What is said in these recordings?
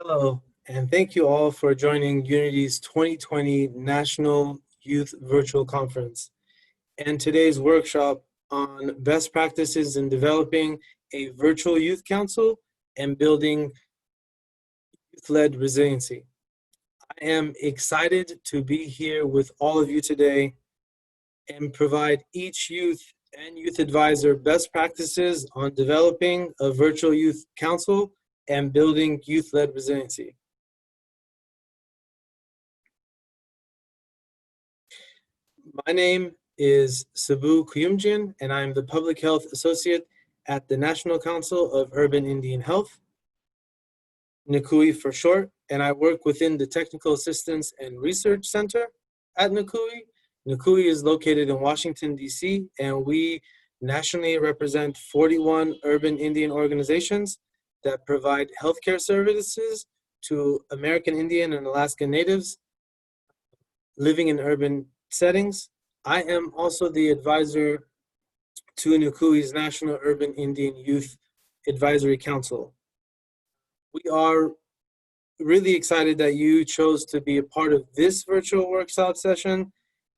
Hello, and thank you all for joining Unity's 2020 National Youth Virtual Conference and today's workshop on best practices in developing a virtual youth council and building youth-led resiliency. I am excited to be here with all of you today and provide each youth and youth advisor best practices on developing a virtual youth council and building youth-led resiliency. My name is Sabu Kuyumjian, and I'm the Public Health Associate at the National Council of Urban Indian Health, NCUIH for short, and I work within the Technical Assistance and Research Center at NCUIH. NCUIH is located in Washington, D.C., and we nationally represent 41 urban Indian organizations that provide healthcare services to American Indian and Alaska Natives living in urban settings. I am also the advisor to NCUIH's National Urban Indian Youth Advisory Council. We are really excited that you chose to be a part of this virtual workshop session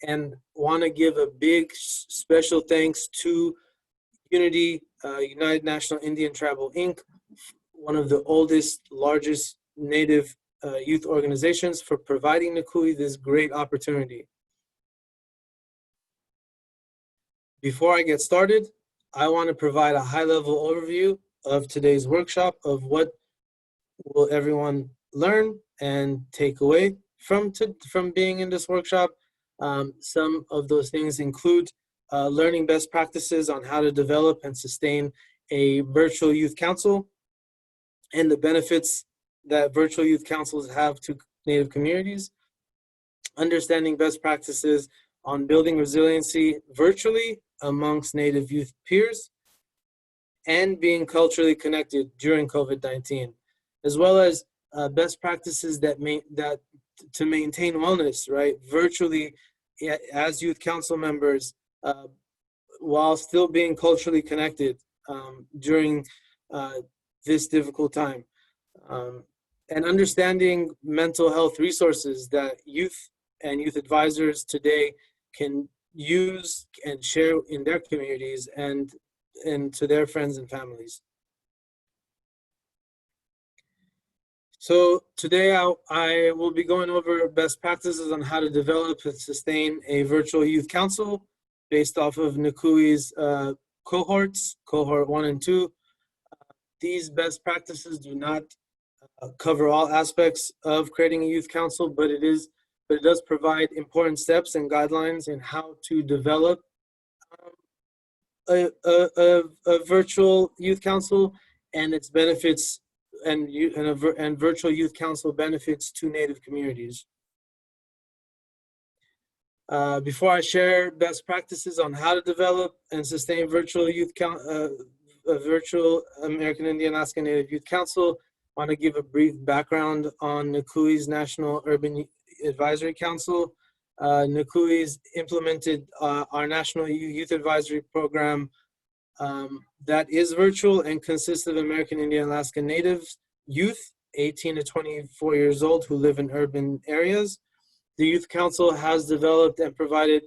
and want to give a big special thanks to Unity, United National Indian Tribal Inc., one of the oldest, largest Native youth organizations, for providing NCUIH this great opportunity. Before I get started, I want to provide a high-level overview of today's workshop of what will everyone learn and take away from being in this workshop. Some of those things include learning best practices on how to develop and sustain a virtual youth council and the benefits that virtual youth councils have to Native communities, understanding best practices on building resiliency virtually amongst Native youth peers, and being culturally connected during COVID-19, as well as best practices to maintain wellness, right, virtually as youth council members, while still being culturally connected during this difficult time. And understanding mental health resources that youth and youth advisors today can use and share in their communities and to their friends and families. So today I will be going over best practices on how to develop and sustain a virtual youth council based off of NCUIH's cohorts, cohort 1 and 2. These best practices do not cover all aspects of creating a youth council, but it does provide important steps and guidelines in how to develop a virtual youth council and its benefits, and virtual youth council benefits to Native communities. Before I share best practices on how to develop and sustain virtual youth a virtual American Indian Alaska Native Youth Council, I want to give a brief background on NCUIH's National Urban Advisory Council. NCUIH's implemented our National Youth Advisory Program that is virtual and consists of American Indian Alaska Native youth, 18 to 24 years old, who live in urban areas. The Youth Council has developed and provided,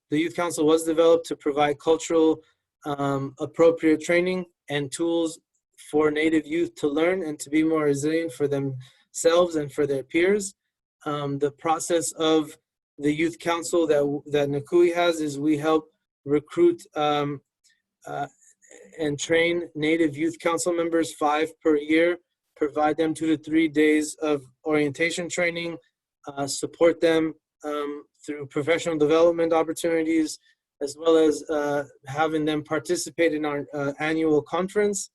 the Youth Council was developed to provide cultural appropriate training and tools for Native youth to learn and to be more resilient for themselves and for their peers. The process of the Youth Council that NCUIH has is we help recruit and train Native Youth Council members, 5 per year, provide them 2 to 3 days of orientation training, support them through professional development opportunities, as well as having them participate in our annual conference.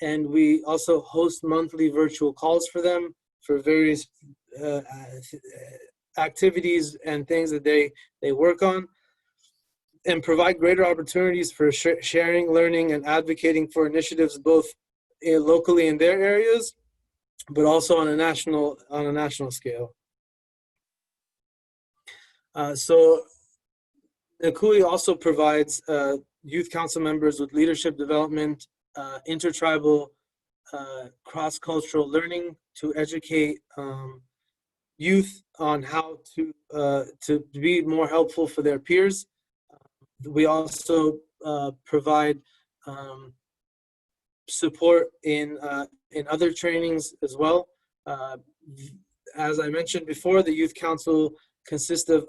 And we also host monthly virtual calls for them for various activities and things that they work on, and provide greater opportunities for sharing, learning, and advocating for initiatives both locally in their areas, but also on a national scale. So NCUIH also provides youth council members with leadership development, intertribal cross-cultural learning to educate youth on how to be more helpful for their peers. We also provide support in other trainings as well. As I mentioned before, the Youth Council consists of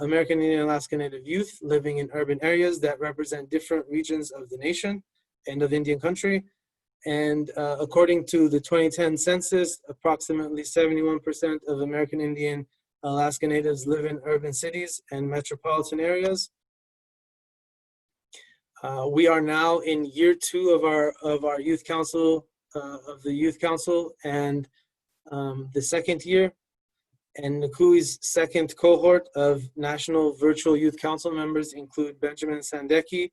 American Indian and Alaska Native youth living in urban areas that represent different regions of the nation and of Indian country. And according to the 2010 census, approximately 71% of American Indian Alaska Natives live in urban cities and metropolitan areas. We are now in year 2 of our youth council, and the second year. And NCUI's second cohort of national virtual youth council members include Benjamin Sandecki,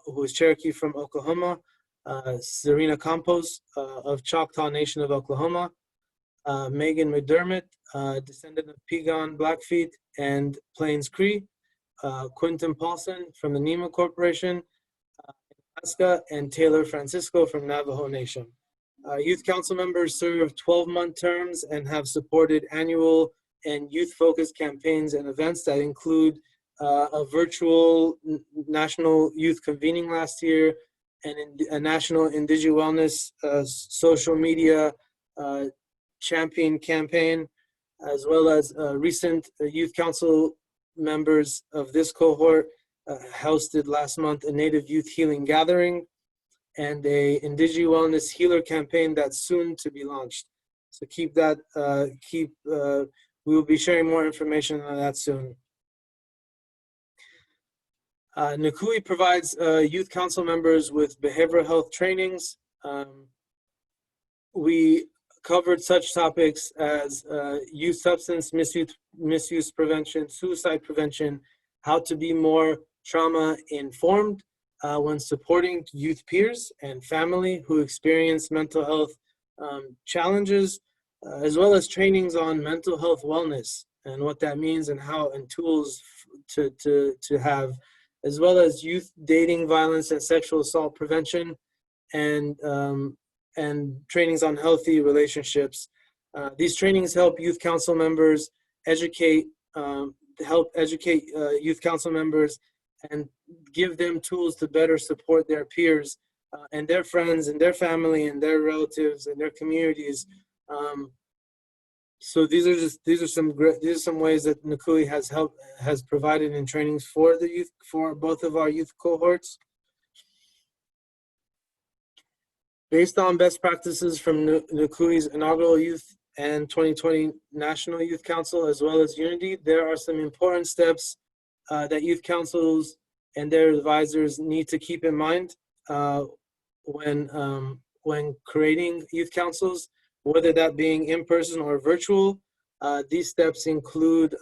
who is Cherokee from Oklahoma, Serena Campos of Choctaw Nation of Oklahoma, Megan McDermott, descendant of Piegan Blackfeet and Plains Cree, Quentin Paulson from the Nema Corporation, Alaska, and Taylor Francisco from Navajo Nation. Youth council members serve 12-month terms and have supported annual and youth-focused campaigns and events that include a virtual national youth convening last year, and a national Indigenous Wellness social media champion campaign, as well as recent youth council members of this cohort hosted last month a Native Youth Healing Gathering and a Indigenous Wellness Healer campaign that's soon to be launched. So keep that, we will be sharing more information on that soon. NCUIH provides youth council members with behavioral health trainings. We covered such topics as youth substance misuse prevention, suicide prevention, how to be more trauma informed when supporting youth peers and family who experience mental health challenges, as well as trainings on mental health wellness and what that means and how, and tools to have, as well as youth dating violence and sexual assault prevention, and trainings on healthy relationships. These trainings help youth council members educate youth council members and give them tools to better support their peers and their friends and their family and their relatives and their communities. So these are some ways that NCUIH has provided in trainings for the youth, for both of our youth cohorts. Based on best practices from NCUIH's inaugural Youth and 2020 National Youth Council, as well as Unity, there are some important steps that youth councils and their advisors need to keep in mind when creating youth councils, whether that being in person or virtual. These steps include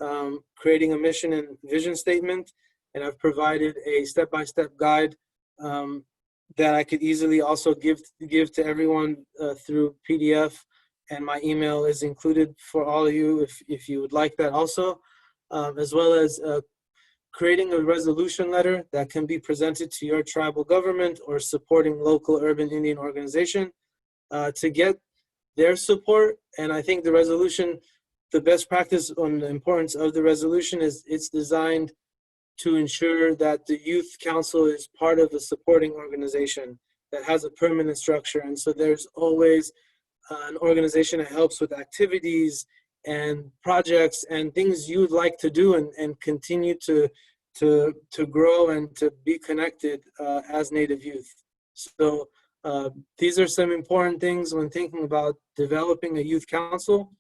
creating a mission and vision statement, and I've provided a step-by-step guide that I could easily also give to everyone through PDF, and my email is included for all of you if you would like that also, as well as creating a resolution letter that can be presented to your tribal government or supporting local urban Indian organization to get their support. And I think the resolution, the best practice on the importance of the resolution is it's designed to ensure that the youth council is part of a supporting organization that has a permanent structure. And so there's always an organization that helps with activities and projects and things you'd like to do and continue to grow and to be connected as Native youth. So these are some important things when thinking about developing a youth council.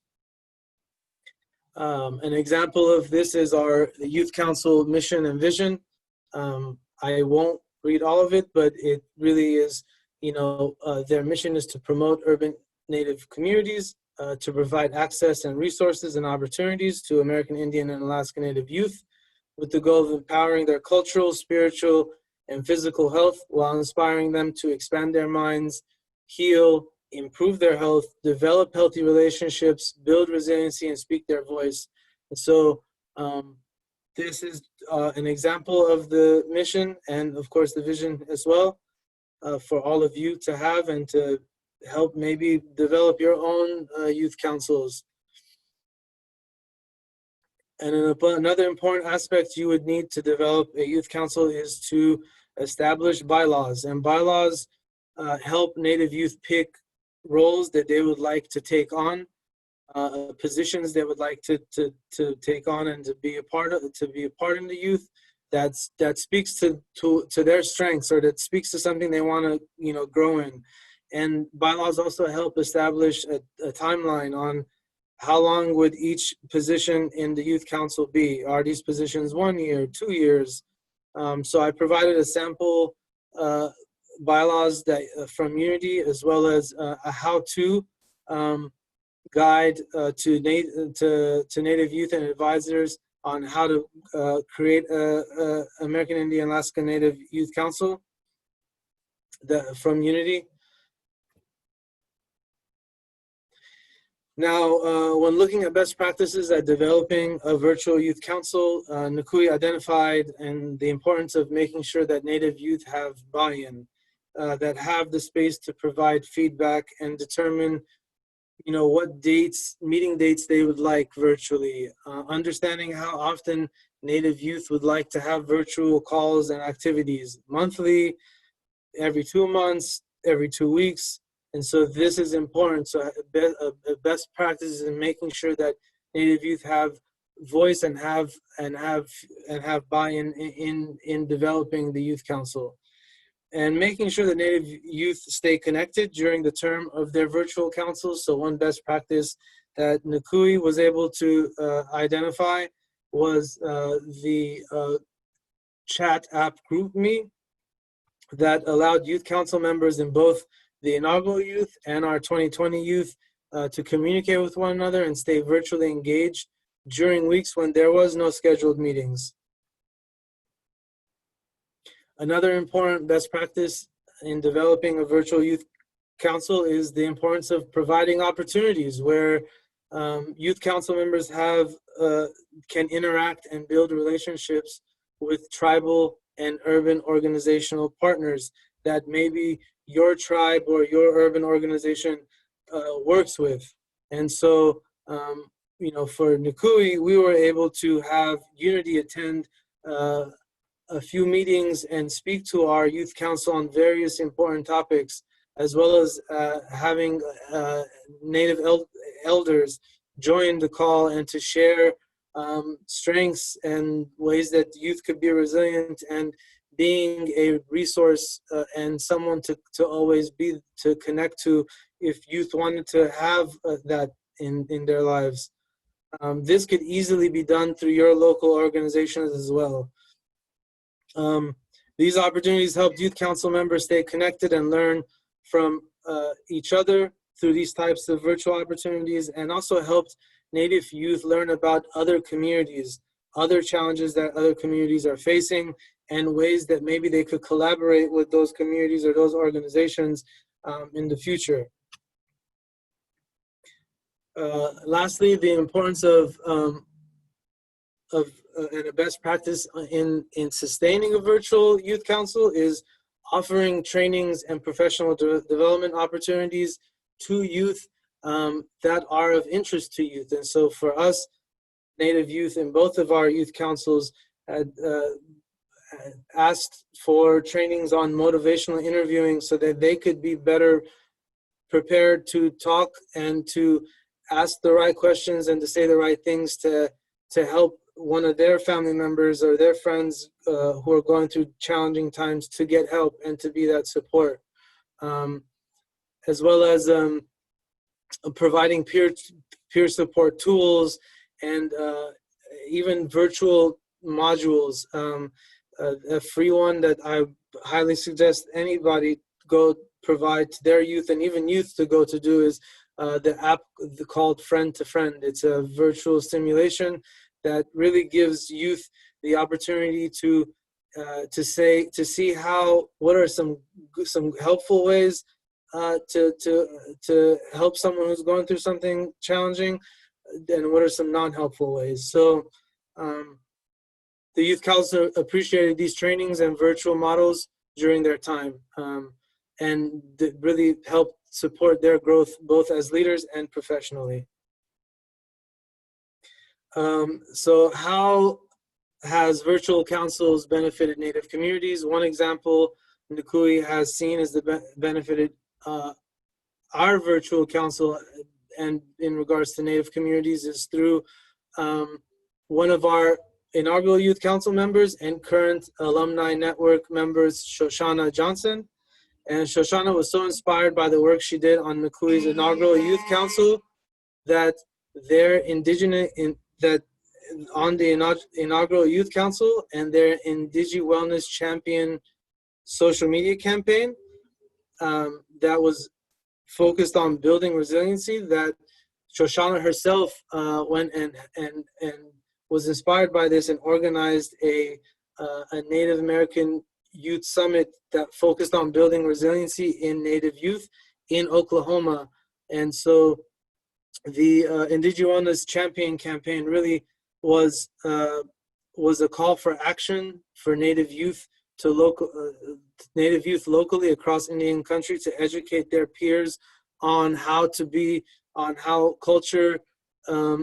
An example of this is the Youth Council mission and vision. I won't read all of it, but it really is, their mission is to promote urban Native communities, to provide access and resources and opportunities to American Indian and Alaska Native youth with the goal of empowering their cultural, spiritual, and physical health while inspiring them to expand their minds, heal, improve their health, develop healthy relationships, build resiliency, and speak their voice. And so this is an example of the mission and of course the vision as well for all of you to have and to help maybe develop your own youth councils. And another important aspect you would need to develop a youth council is to establish bylaws. And bylaws help Native youth pick roles that they would like to take on, positions they would like to take on and to be a part in the youth that speaks to their strengths, or that speaks to something they want to grow in. And bylaws also help establish a timeline on how long would each position in the youth council be. Are these positions 1 year, 2 years? So I provided a sample bylaws that from Unity, as well as a how-to guide to Native youth and advisors on how to create a American Indian Alaska Native Youth Council from Unity. Now, when looking at best practices at developing a virtual youth council, NCUIH identified the importance of making sure that Native youth have buy-in, that have the space to provide feedback and determine what meeting dates they would like virtually, understanding how often Native youth would like to have virtual calls and activities, monthly, every 2 months, every 2 weeks. And so this is important. So a best practice is in making sure that Native youth have voice and have buy-in in developing the youth council. And making sure that Native youth stay connected during the term of their virtual councils. So one best practice that NCUIH was able to identify was the chat app GroupMe that allowed youth council members in both the inaugural youth and our 2020 youth to communicate with one another and stay virtually engaged during weeks when there was no scheduled meetings. Another important best practice in developing a virtual youth council is the importance of providing opportunities where youth council members can interact and build relationships with tribal and urban organizational partners that maybe your tribe or your urban organization works with. And so, for NCUIH, we were able to have Unity attend a few meetings and speak to our youth council on various important topics, as well as having Native elders join the call and to share strengths and ways that youth could be resilient, and being a resource and someone to always be to connect to if youth wanted to have that in their lives. This could easily be done through your local organizations as well. These opportunities helped youth council members stay connected and learn from each other through these types of virtual opportunities, and also helped Native youth learn about other communities, other challenges that other communities are facing, and ways that maybe they could collaborate with those communities or those organizations in the future. Lastly, the importance of and a best practice in sustaining a virtual youth council is offering trainings and professional development opportunities to youth that are of interest to youth. And so for us, Native youth in both of our youth councils had asked for trainings on motivational interviewing so that they could be better prepared to talk and to ask the right questions and to say the right things to help one of their family members or their friends who are going through challenging times to get help and to be that support, as well as providing peer support tools and even virtual modules. A free one that I highly suggest anybody go provide to their youth, and even youth to go to do, is the app called Friend to Friend. It's a virtual simulation that really gives youth the opportunity to see what are some helpful ways to help someone who's going through something challenging, and what are some non-helpful ways. So the Youth Council appreciated these trainings and virtual models during their time. and really help support their growth both as leaders and professionally. So how has virtual councils benefited Native communities? One example NCUIH has seen is the benefited our virtual council, and in regards to Native communities, is through one of our inaugural Youth Council members and current alumni network members, Shoshana Johnson. And Shoshana was so inspired by the work she did on NCUIH's inaugural Youth Council that their on the inaugural Youth Council and their Indigi Wellness Champion social media campaign that was focused on building resiliency, that Shoshana herself went and was inspired by this and organized a Native American youth summit that focused on building resiliency in Native youth in Oklahoma. And so the Indigi Wellness Champion campaign really was a call for action for Native youth Native youth locally across Indian country to educate their peers on how culture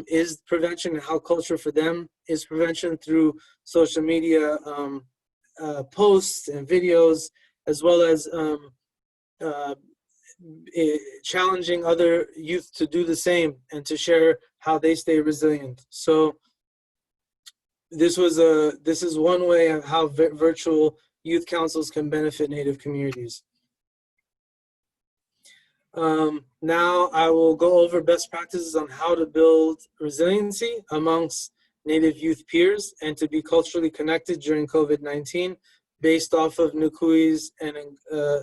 is prevention, and how culture for them is prevention through social media posts and videos, as well as challenging other youth to do the same and to share how they stay resilient. So this is one way of how virtual youth councils can benefit Native communities. Now I will go over best practices on how to build resiliency amongst Native youth peers and to be culturally connected during COVID-19, based off of NCUIH's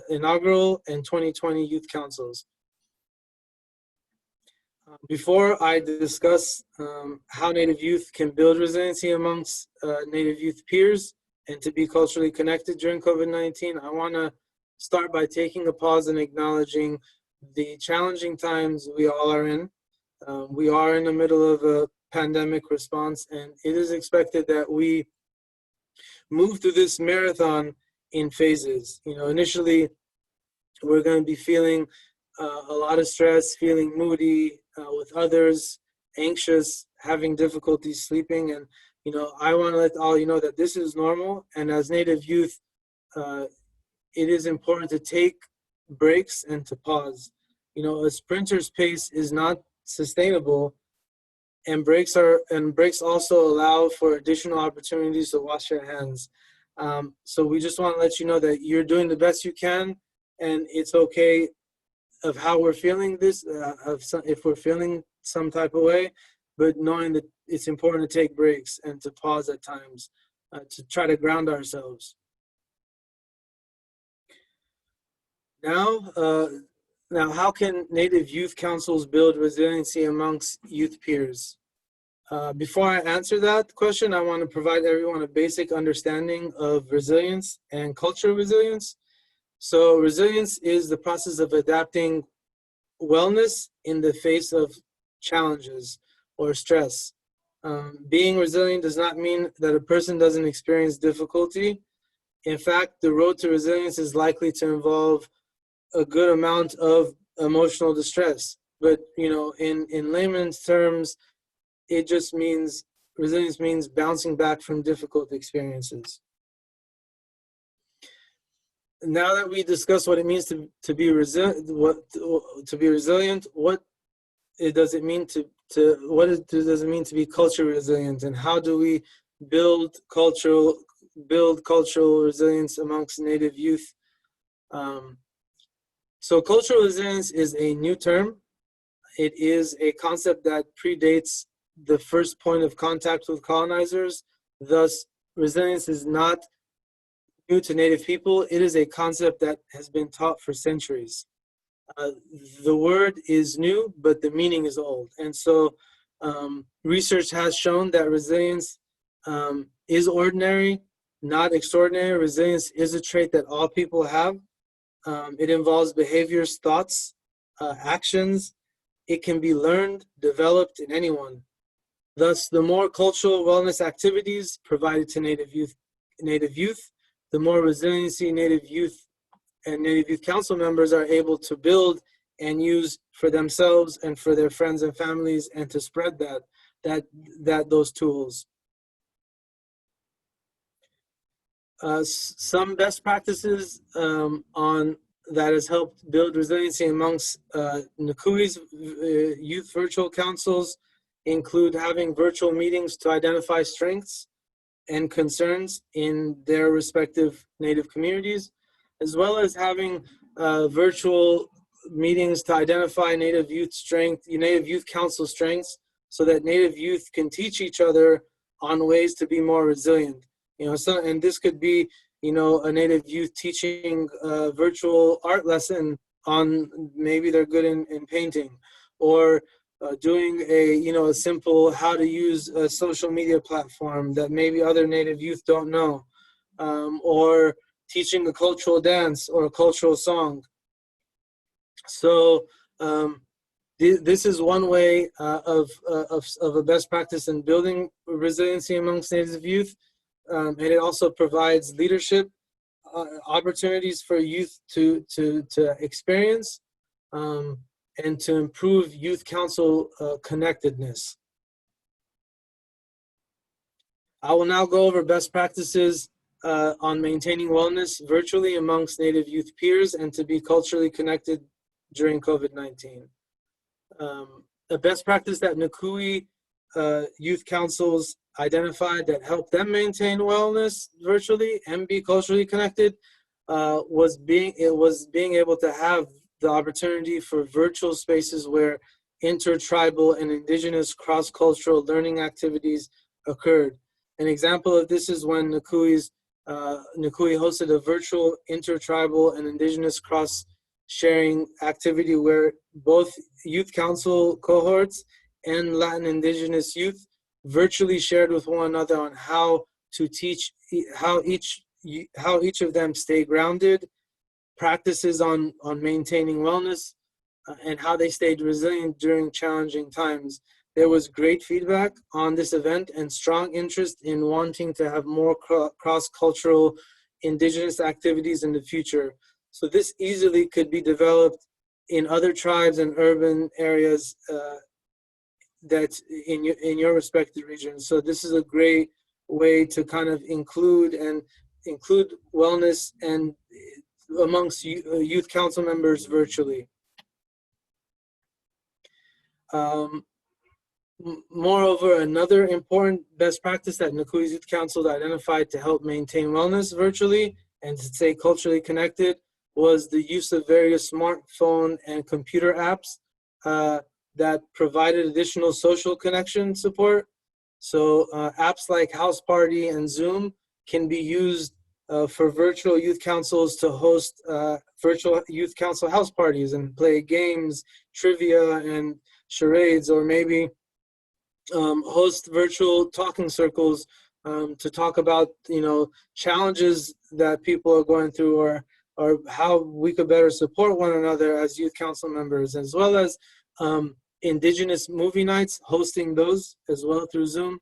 inaugural and 2020 youth councils. Before I discuss how Native youth can build resiliency amongst Native youth peers and to be culturally connected during COVID-19, I want to start by taking a pause and acknowledging the challenging times we all are in. We are in the middle of a pandemic response, and it is expected that we move through this marathon in phases. Initially, we're going to be feeling a lot of stress, feeling moody with others, anxious, having difficulty sleeping. And, I want to let all you know that this is normal. And as Native youth, it is important to take breaks and to pause. A sprinter's pace is not sustainable, and breaks also allow for additional opportunities to wash your hands. So we just want to let you know that you're doing the best you can, and it's okay of how we're feeling this, if we're feeling some type of way, but knowing that it's important to take breaks and to pause at times to try to ground ourselves. Now, how can Native youth councils build resiliency amongst youth peers? Before I answer that question, I want to provide everyone a basic understanding of resilience and cultural resilience. So resilience is the process of adapting wellness in the face of challenges or stress. Being resilient does not mean that a person doesn't experience difficulty. In fact, the road to resilience is likely to involve a good amount of emotional distress. But, in layman's terms, it just means, resilience means bouncing back from difficult experiences. Now that we discussed what it means to be resilient, what does it mean to be culturally resilient, and how do we build cultural resilience amongst Native youth? So cultural resilience is a new term. It is a concept that predates the first point of contact with colonizers. Thus, resilience is not new to Native people. It is a concept that has been taught for centuries. The word is new, but the meaning is old. And so research has shown that resilience is ordinary, not extraordinary. Resilience is a trait that all people have. It involves behaviors, thoughts, actions. It can be learned, developed in anyone. Thus, the more cultural wellness activities provided to Native youth, the more resiliency Native youth and Native Youth Council members are able to build and use for themselves and for their friends and families, and to spread those tools. Some best practices on that has helped build resiliency amongst NCUI's youth virtual councils include having virtual meetings to identify strengths and concerns in their respective Native communities, as well as having virtual meetings to identify Native Youth Council strengths, so that Native youth can teach each other on ways to be more resilient. And this could be, a Native youth teaching a virtual art lesson on maybe they're good in painting, or doing a simple how to use a social media platform that maybe other Native youth don't know, or teaching a cultural dance or a cultural song. So this is one way of a best practice in building resiliency amongst Native youth. And it also provides leadership opportunities for youth to experience, and to improve youth council connectedness. I will now go over best practices on maintaining wellness virtually amongst Native youth peers and to be culturally connected during COVID-19. A best practice that NCUI youth councils identified that helped them maintain wellness virtually and be culturally connected was being able to have the opportunity for virtual spaces where intertribal and indigenous cross-cultural learning activities occurred. An example of this is when NCUI hosted a virtual intertribal and indigenous cross-sharing activity where both youth council cohorts and Latin indigenous youth virtually shared with one another on how to teach, how each of them stay grounded, practices on maintaining wellness, and how they stayed resilient during challenging times. There was great feedback on this event and strong interest in wanting to have more cross-cultural indigenous activities in the future. So this easily could be developed in other tribes and urban areas that in your respective regions. So this is a great way to kind of include wellness and amongst youth council members virtually. Moreover, another important best practice that NCUI's Youth Council identified to help maintain wellness virtually and to stay culturally connected was the use of various smartphone and computer apps that provided additional social connection support. So apps like House Party and Zoom can be used for virtual youth councils to host virtual youth council house parties and play games, trivia, and charades, or maybe host virtual talking circles to talk about challenges that people are going through, or how we could better support one another as youth council members, as well as indigenous movie nights, hosting those as well through Zoom.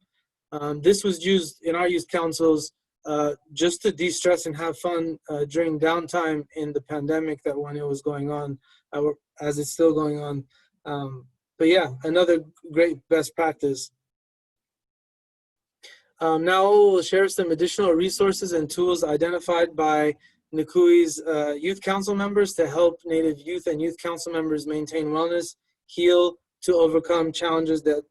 This was used in our youth councils just to de-stress and have fun during downtime in the pandemic that when it was going on, as it's still going on. But yeah, another great best practice. Now we'll share some additional resources and tools identified by NCUI's youth council members to help Native youth and youth council members maintain wellness, heal, to overcome challenges that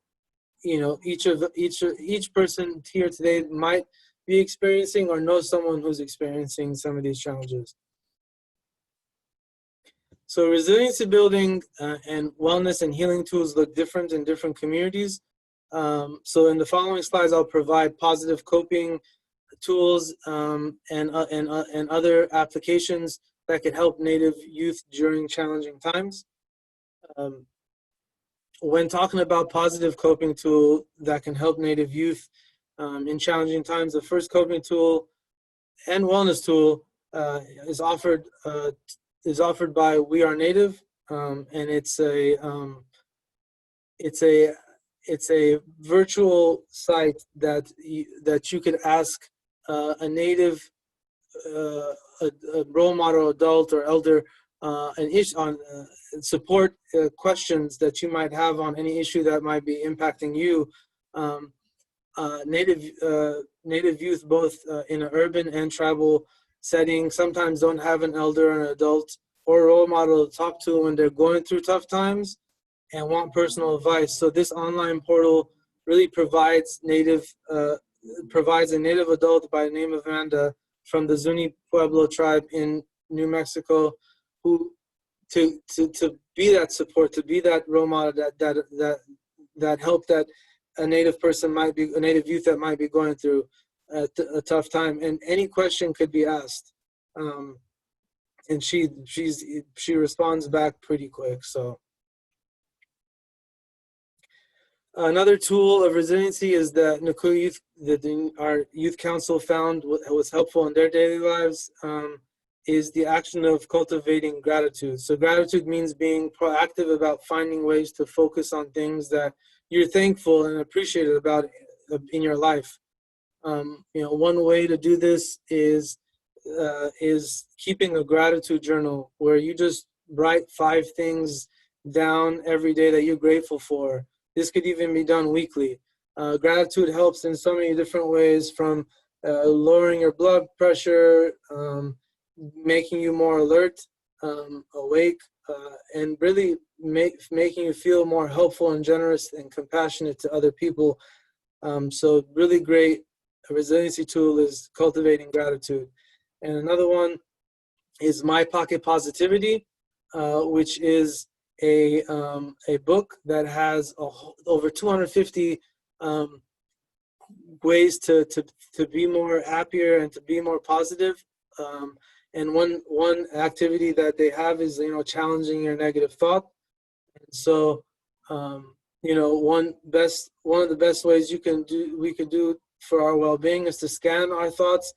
each person here today might be experiencing or know someone who's experiencing some of these challenges. So resiliency building and wellness and healing tools look different in different communities. So in the following slides, I'll provide positive coping tools and other applications that could help Native youth during challenging times. When talking about positive coping tool that can help Native youth in challenging times, the first coping tool and wellness tool is offered by We Are Native, and it's a virtual site that you could ask a Native a role model, adult, or elder, support questions that you might have on any issue that might be impacting you. Um, Native youth, both in an urban and tribal setting, sometimes don't have an elder or an adult or a role model to talk to when they're going through tough times and want personal advice. So this online portal really provides provides a Native adult by the name of Amanda from the Zuni Pueblo tribe in New Mexico, who to be that support, to be that role model, that help that a Native person might be, a Native youth that might be going through a tough time, and any question could be asked, and she responds back pretty quick. So another tool of resiliency is that NCUIH Youth, our youth council found was helpful in their daily lives, is the action of cultivating gratitude. So gratitude means being proactive about finding ways to focus on things that you're thankful and appreciated about in your life. One way to do this is keeping a gratitude journal where you just write 5 things down every day that you're grateful for. This could even be done weekly. Gratitude helps in so many different ways, from lowering your blood pressure, making you more alert, awake, and really making you feel more helpful and generous and compassionate to other people. So really great resiliency tool is cultivating gratitude. And another one is My Pocket Positivity, which is a book that has over 250 ways to be more happier and to be more positive. And one activity that they have is challenging your negative thought. And so one of the best ways we could do for our well-being is to scan our thoughts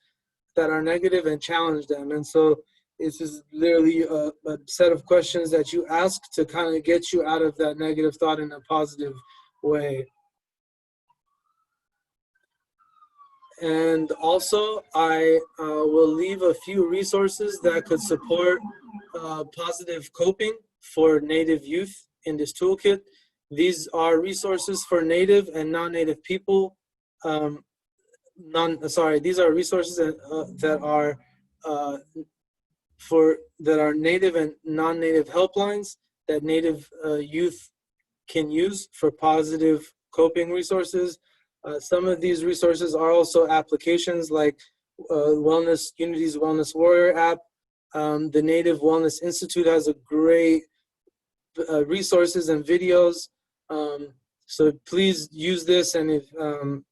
that are negative and challenge them. And so this is literally a set of questions that you ask to kind of get you out of that negative thought in a positive way. And also, I will leave a few resources that could support positive coping for Native youth in this toolkit. These are resources for Native and non-Native people. These are resources that are Native and non-Native helplines that Native youth can use for positive coping resources. Some of these resources are also applications like Unity's Wellness Warrior app. The Native Wellness Institute has a great resources and videos. So please use this, and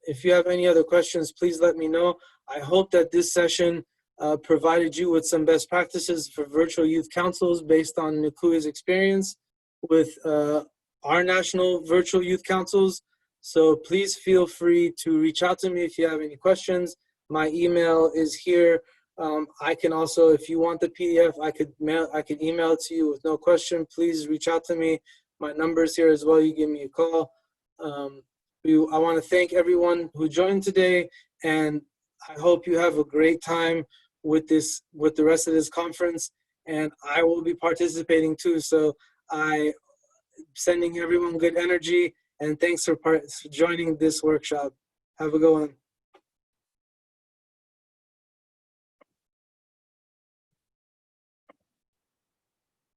if you have any other questions, please let me know. I hope that this session provided you with some best practices for virtual youth councils based on NCUIH's experience with our national virtual youth councils. So please feel free to reach out to me if you have any questions. My email is here. I can also, if you want the PDF, I could email it to you with no question. Please reach out to me. My number is here as well. You give me a call. I want to thank everyone who joined today, and I hope you have a great time with the rest of this conference. And I will be participating too. So I'm sending everyone good energy, and thanks for joining this workshop. Have a good one.